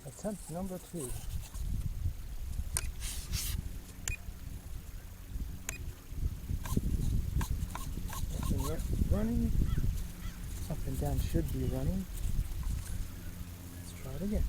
Attempt number 2. Up and running. Up and down should be running. Let's try it again.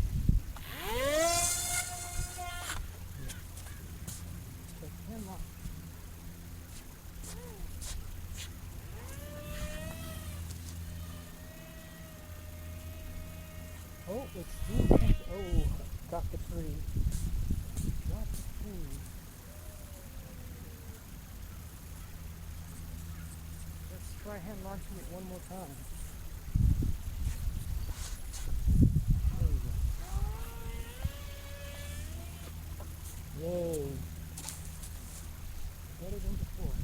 Oh, it's doing. Oh, got the tree. Got the tree. Let's try hand launching it one more time. There we go. Yay. Better than before.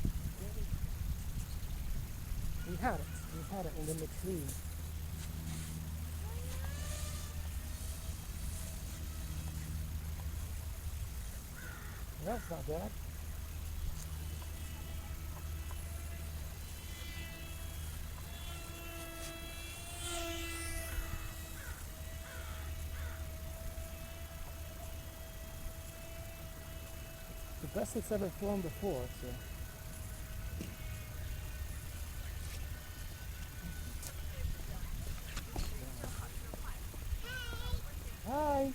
We had it. We had it within the tree. That's not bad. It's the best it's ever flown before, so. Hi.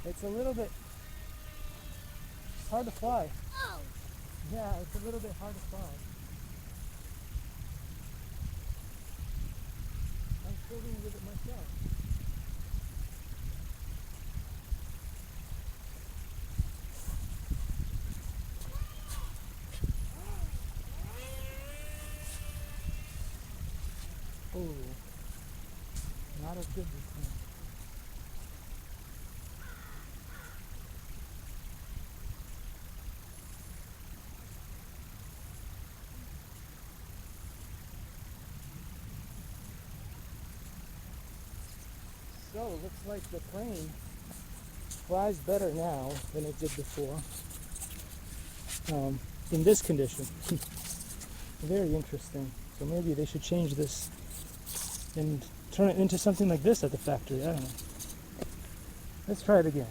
It's a little bit hard to fly. Oh! Yeah, it's a little bit hard to fly. I'm struggling with it myself. Oh, not as good this time. So it looks like the plane flies better now than it did before. In this condition. Very interesting. So maybe they should change this and turn it into something like this at the factory. I don't know. Let's try it again.